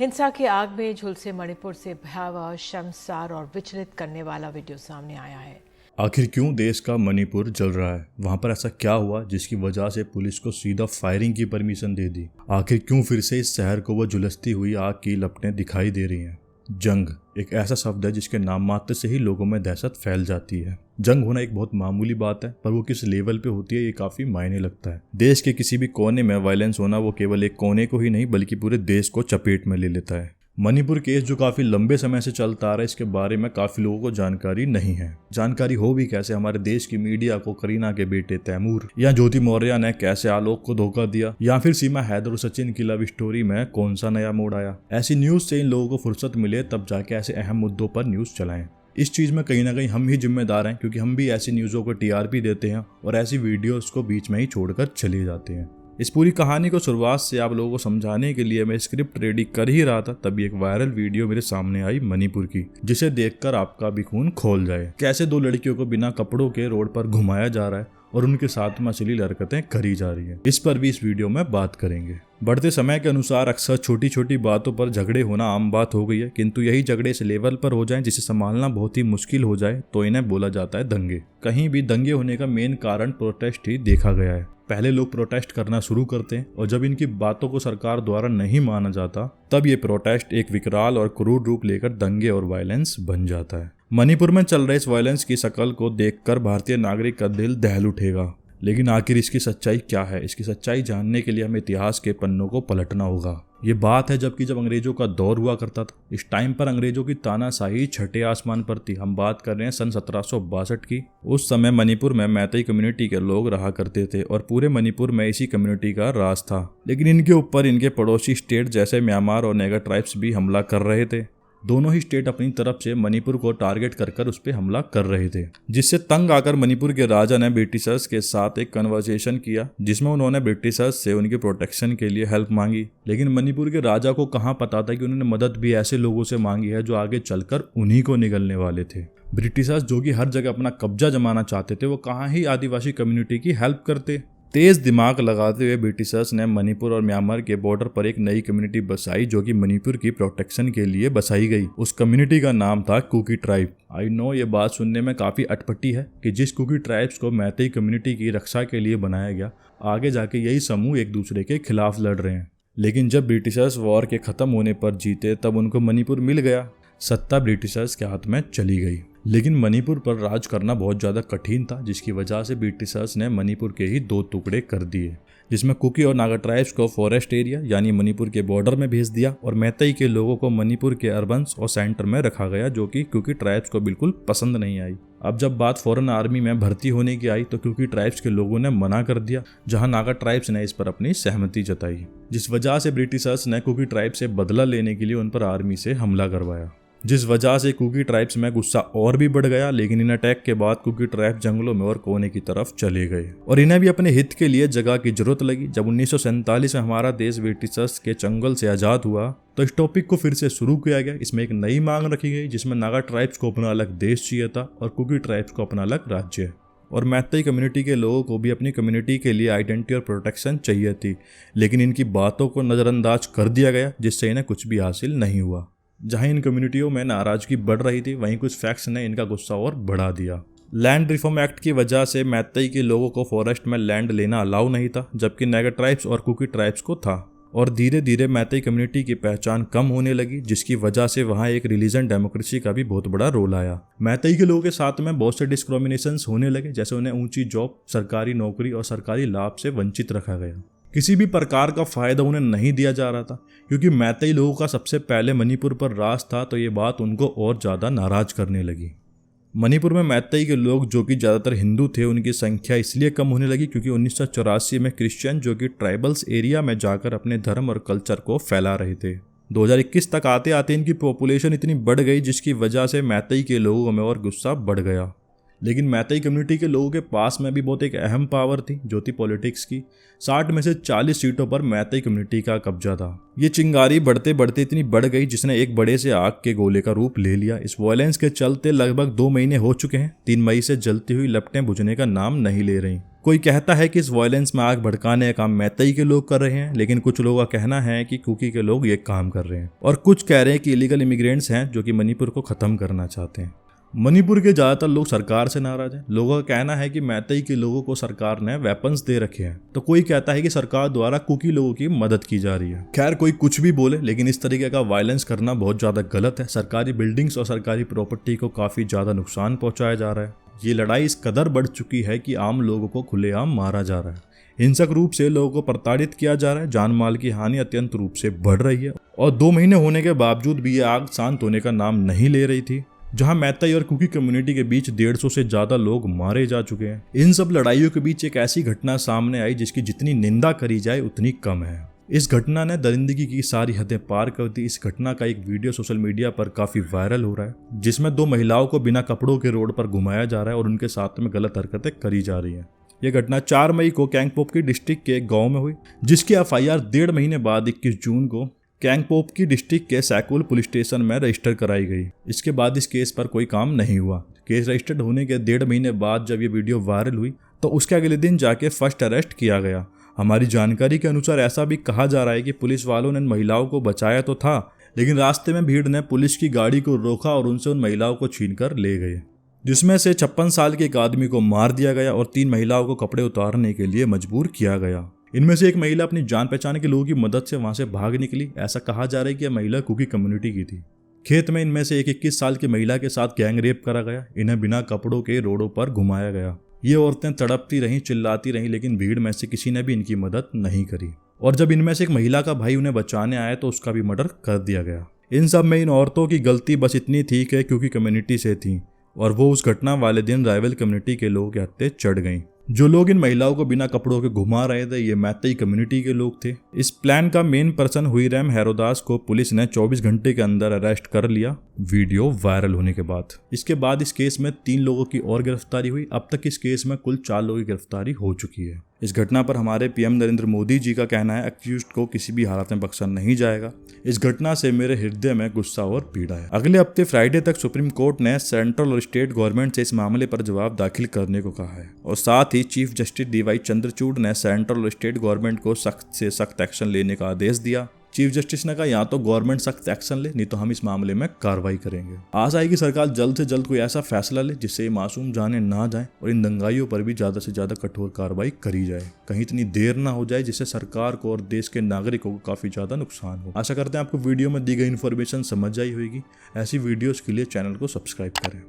हिंसा की आग में झुलसे मणिपुर से भयावह, शर्मसार और विचलित करने वाला वीडियो सामने आया है। आखिर क्यों देश का मणिपुर जल रहा है? वहां पर ऐसा क्या हुआ जिसकी वजह से पुलिस को सीधा फायरिंग की परमिशन दे दी? आखिर क्यों फिर से इस शहर को वो झुलसती हुई आग की लपटें दिखाई दे रही हैं? जंग एक ऐसा शब्द है जिसके नाम मात्र से ही लोगों में दहशत फैल जाती है। जंग होना एक बहुत मामूली बात है, पर वो किस लेवल पे होती है ये काफी मायने लगता है। देश के किसी भी कोने में वायलेंस होना वो केवल एक कोने को ही नहीं बल्कि पूरे देश को चपेट में ले लेता है। मणिपुर केस जो काफी लंबे समय से चलता आ रहा है, इसके बारे में काफी लोगों को जानकारी नहीं है। जानकारी हो भी कैसे? हमारे देश की मीडिया को करीना के बेटे तैमूर या ज्योति मौर्य ने कैसे आलोक को धोखा दिया, या फिर सीमा हैदर और सचिन की लव स्टोरी में कौन सा नया मोड़ आया। ऐसी न्यूज से इन लोगों को फुर्सत मिले तब जाके ऐसे अहम मुद्दों पर न्यूज चलाएं। इस चीज में कहीं ना कहीं हम ही जिम्मेदार हैं, क्योंकि हम भी ऐसी न्यूज़ों को टीआरपी देते हैं और ऐसी वीडियोस को बीच में ही छोड़कर चले जाते हैं। इस पूरी कहानी को शुरुआत से आप लोगों को समझाने के लिए मैं स्क्रिप्ट रेडी कर ही रहा था, तभी एक वायरल वीडियो मेरे सामने आई मणिपुर की, जिसे देखकर आपका भी खून खोल जाए। कैसे दो लड़कियों को बिना कपड़ों के रोड पर घुमाया जा रहा है और उनके साथ में अश्लील हरकतें करी जा रही है, इस पर भी इस वीडियो में बात करेंगे। बढ़ते समय के अनुसार अक्सर छोटी छोटी बातों पर झगड़े होना आम बात हो गई है, किंतु यही झगड़े इस लेवल पर हो जाएं जिसे संभालना बहुत ही मुश्किल हो जाए तो इन्हें बोला जाता है दंगे। कहीं भी दंगे होने का मेन कारण प्रोटेस्ट ही देखा गया है। पहले लोग प्रोटेस्ट करना शुरू करते हैं और जब इनकी बातों को सरकार द्वारा नहीं माना जाता तब ये प्रोटेस्ट एक विकराल और क्रूर रूप लेकर दंगे और वायलेंस बन जाता है। मणिपुर में चल रहे इस वायलेंस की शक्ल को देखकर भारतीय नागरिक का दिल दहल उठेगा, लेकिन आखिर इसकी सच्चाई क्या है? इसकी सच्चाई जानने के लिए हमें इतिहास के पन्नों को पलटना होगा। ये बात है जब अंग्रेजों का दौर हुआ करता था। इस टाइम पर अंग्रेजों की तानाशाही छठे आसमान पर थी। हम बात कर रहे हैं सन 1762 की। उस समय मणिपुर में मैतेई कम्युनिटी के लोग रहा करते थे और पूरे मणिपुर में इसी कम्युनिटी का राज था। लेकिन इनके ऊपर इनके पड़ोसी स्टेट जैसे म्यांमार और नेगर ट्राइब्स भी हमला कर रहे थे। दोनों ही स्टेट अपनी तरफ से मणिपुर को टारगेट कर उस पर हमला कर रहे थे, जिससे तंग आकर मणिपुर के राजा ने ब्रिटिशर्स के साथ एक कन्वर्सेशन किया, जिसमें उन्होंने ब्रिटिशर्स से उनके प्रोटेक्शन के लिए हेल्प मांगी। लेकिन मणिपुर के राजा को कहाँ पता था कि उन्होंने मदद भी ऐसे लोगों से मांगी है जो आगे चलकर उन्हीं को निगलने वाले थे। ब्रिटिशर्स जो कि हर जगह अपना कब्जा जमाना चाहते थे, वो कहाँ ही आदिवासी कम्युनिटी की हेल्प करते। तेज दिमाग लगाते हुए ब्रिटिशर्स ने मणिपुर और म्यांमार के बॉर्डर पर एक नई कम्युनिटी बसाई, जो कि मणिपुर की प्रोटेक्शन के लिए बसाई गई। उस कम्युनिटी का नाम था कुकी ट्राइब। आई नो ये बात सुनने में काफी अटपटी है कि जिस कुकी ट्राइब्स को मैतेई कम्युनिटी की रक्षा के लिए बनाया गया, आगे जाके यही समूह एक दूसरे के खिलाफ लड़ रहे हैं। लेकिन जब ब्रिटिशर्स वॉर के खत्म होने पर जीते तब उनको मणिपुर मिल गया। सत्ता ब्रिटिशर्स के हाथ में चली गई। लेकिन मणिपुर पर राज करना बहुत ज़्यादा कठिन था, जिसकी वजह से ब्रिटिशर्स ने मणिपुर के ही दो टुकड़े कर दिए, जिसमें कुकी और नागा ट्राइब्स को फॉरेस्ट एरिया यानी मणिपुर के बॉर्डर में भेज दिया और मैतेई के लोगों को मणिपुर के अर्बन्स और सेंटर में रखा गया, जो कि कुकी ट्राइब्स को बिल्कुल पसंद नहीं आई। अब जब बात फॉरेन आर्मी में भर्ती होने की आई तो कुकी ट्राइब्स के लोगों ने मना कर दिया, जहां नागा ट्राइब्स ने इस पर अपनी सहमति जताई, जिस वजह से ब्रिटिशर्स ने कुकी ट्राइब से बदला लेने के लिए उन पर आर्मी से हमला करवाया, जिस वजह से कुकी ट्राइब्स में गुस्सा और भी बढ़ गया। लेकिन इन अटैक के बाद कुकी ट्राइब जंगलों में और कोने की तरफ चले गए और इन्हें भी अपने हित के लिए जगह की जरूरत लगी। जब 1947 में हमारा देश ब्रिटिशर्स के चंगुल से आजाद हुआ तो इस टॉपिक को फिर से शुरू किया गया। इसमें एक नई मांग रखी गई, जिसमें नागा ट्राइब्स को अपना अलग देश चाहिए था और कुकी ट्राइब्स को अपना अलग राज्य, और मैतेई कम्युनिटी के लोगों को भी अपनी कम्युनिटी के लिए आइडेंटिटी और प्रोटेक्शन चाहिए थी। लेकिन इनकी बातों को नज़रअंदाज कर दिया गया, जिससे इन्हें कुछ भी हासिल नहीं हुआ। जहां इन कम्युनिटियों में नाराजगी बढ़ रही थी, वहीं कुछ फैक्ट्स ने इनका गुस्सा और बढ़ा दिया। लैंड रिफॉर्म एक्ट की वजह से मैतेई के लोगों को फॉरेस्ट में लैंड लेना अलाउ नहीं था, जबकि नेगर ट्राइब्स और कुकी ट्राइब्स को था। और धीरे धीरे मैतेई कम्युनिटी की पहचान कम होने लगी, जिसकी वजह से वहां एक रिलीजन डेमोक्रेसी का भी बहुत बड़ा रोल आया। मैतेई के लोगों के साथ में बहुत से डिस्क्रिमिनेशंस होने लगे, जैसे उन्हें ऊंची जॉब, सरकारी नौकरी और सरकारी लाभ से वंचित रखा गया। किसी भी प्रकार का फायदा उन्हें नहीं दिया जा रहा था, क्योंकि मैतेई लोगों का सबसे पहले मणिपुर पर राज था, तो ये बात उनको और ज़्यादा नाराज करने लगी। मणिपुर में मैतेई के लोग जो कि ज़्यादातर हिंदू थे, उनकी संख्या इसलिए कम होने लगी क्योंकि 1984 में क्रिश्चियन जो कि ट्राइबल्स एरिया में जाकर अपने धर्म और कल्चर को फैला रहे थे। 2021 तक आते आते इनकी पॉपुलेशन इतनी बढ़ गई, जिसकी वजह से मैतेई के लोगों में और गुस्सा बढ़ गया। लेकिन मैतेई कम्युनिटी के लोगों के पास में भी बहुत एक अहम पावर थी, जो थी पॉलिटिक्स की। 60 में से 40 सीटों पर मैतेई कम्युनिटी का कब्जा था। ये चिंगारी बढ़ते बढ़ते इतनी बढ़ गई जिसने एक बड़े से आग के गोले का रूप ले लिया। इस वायलेंस के चलते लगभग 2 महीने हो चुके हैं। 3 मई से जलती हुई लपटें बुझने का नाम नहीं ले रही। कोई कहता है कि इस वायलेंस में आग भड़काने का काम मैतेई के लोग कर रहे हैं, लेकिन कुछ लोगों का कहना है कि कुकी के लोग ये काम कर रहे हैं, और कुछ कह रहे हैं कि इलीगल इमिग्रेंट्स हैं जो कि मणिपुर को खत्म करना चाहते हैं। मणिपुर के ज्यादातर लोग सरकार से नाराज हैं। लोगों का कहना है कि मैतेई के लोगों को सरकार ने वेपन्स दे रखे हैं, तो कोई कहता है कि सरकार द्वारा कुकी लोगों की मदद की जा रही है। खैर, कोई कुछ भी बोले, लेकिन इस तरीके का वायलेंस करना बहुत ज्यादा गलत है। सरकारी बिल्डिंग्स और सरकारी प्रॉपर्टी को काफी ज्यादा नुकसान पहुंचाया जा रहा है। ये लड़ाई इस कदर बढ़ चुकी है कि आम लोगों को खुलेआम मारा जा रहा है, हिंसक रूप से लोगों को प्रताड़ित किया जा रहा है, जान माल की हानि अत्यंत रूप से बढ़ रही है, और 2 महीने होने के बावजूद भी ये आग शांत होने का नाम नहीं ले रही थी। जहां मैतेई और कुकी कम्युनिटी के बीच 150 से ज्यादा लोग मारे जा चुके हैं। इन सब लड़ाइयों के बीच एक ऐसी घटना सामने आई जिसकी जितनी निंदा करी जाए उतनी कम है। इस घटना ने दरिंदगी की सारी हदें पार कर दी। इस घटना का एक वीडियो सोशल मीडिया पर काफी वायरल हो रहा है, जिसमें 2 महिलाओं को बिना कपड़ों के रोड पर घुमाया जा रहा है और उनके साथ में गलत हरकतें करी जा रही हैं। यह घटना 4 मई को गैंगटोक डिस्ट्रिक्ट के एक गाँव में हुई, जिसकी FIR 1.5 महीने बाद 21 जून को गैंगटोक डिस्ट्रिक्ट के सैकुल पुलिस स्टेशन में रजिस्टर कराई गई। इसके बाद इस केस पर कोई काम नहीं हुआ। केस रजिस्टर्ड होने के 1.5 महीने बाद जब ये वीडियो वायरल हुई तो उसके अगले दिन जाके फर्स्ट अरेस्ट किया गया। हमारी जानकारी के अनुसार ऐसा भी कहा जा रहा है कि पुलिस वालों ने इन महिलाओं को बचाया तो था, लेकिन रास्ते में भीड़ ने पुलिस की गाड़ी को रोका और उनसे उन महिलाओं को छीनकर ले गए, जिसमें से 56 साल के एक आदमी को मार दिया गया और 3 महिलाओं को कपड़े उतारने के लिए मजबूर किया गया। इनमें से एक महिला अपनी जान पहचान के लोगों की मदद से वहां से भाग निकली। ऐसा कहा जा रहा है कि यह महिला कुकी कम्युनिटी की थी। खेत में इनमें से एक 21 साल की महिला के साथ गैंग रेप करा गया। इन्हें बिना कपड़ों के रोडों पर घुमाया गया। ये औरतें तड़पती रहीं, चिल्लाती रहीं, लेकिन भीड़ में से किसी ने भी इनकी मदद नहीं करी। और जब इनमें से एक महिला का भाई उन्हें बचाने आया तो उसका भी मर्डर कर दिया गया। इन सब में इन औरतों की गलती बस इतनी थी कि क्योंकि कम्युनिटी से थी, और वो उस घटना वाले दिन राइवल कम्युनिटी के लोगों के हत्थे चढ़ गईं। जो लोग इन महिलाओं को बिना कपड़ों के घुमा रहे थे, ये मैतेई कम्युनिटी के लोग थे। इस प्लान का मेन पर्सन हुईराम हेरोदास को पुलिस ने 24 घंटे के अंदर अरेस्ट कर लिया, वीडियो वायरल होने के बाद। इसके बाद इस केस में 3 लोगों की और गिरफ्तारी हुई। अब तक इस केस में कुल 4 लोगों की गिरफ्तारी हो चुकी है। इस घटना पर हमारे PM नरेंद्र मोदी जी का कहना है, एक्यूज्ड को किसी भी हालत में बख्शा नहीं जाएगा। इस घटना से मेरे हृदय में गुस्सा और पीड़ा है। अगले हफ्ते फ्राइडे तक सुप्रीम कोर्ट ने सेंट्रल और स्टेट गवर्नमेंट से इस मामले पर जवाब दाखिल करने को कहा है, और साथ ही चीफ जस्टिस DY चंद्रचूड़ ने सेंट्रल और स्टेट गवर्नमेंट को सख्त से सख्त एक्शन लेने का आदेश दिया। चीफ जस्टिस ने कहा, या तो गवर्नमेंट सख्त एक्शन ले, नहीं तो हम इस मामले में कार्रवाई करेंगे। आशा है कि सरकार जल्द से जल्द कोई ऐसा फैसला ले जिससे ये मासूम जाने ना जाए और इन दंगाइयों पर भी ज्यादा से ज्यादा कठोर कार्रवाई करी जाए। कहीं इतनी देर ना हो जाए जिससे सरकार को और देश के नागरिकों को काफी ज्यादा नुकसान हो। आशा करते हैं आपको वीडियो में दी गई इन्फॉर्मेशन समझ आई होगी। ऐसी वीडियोस के लिए चैनल को सब्सक्राइब करें।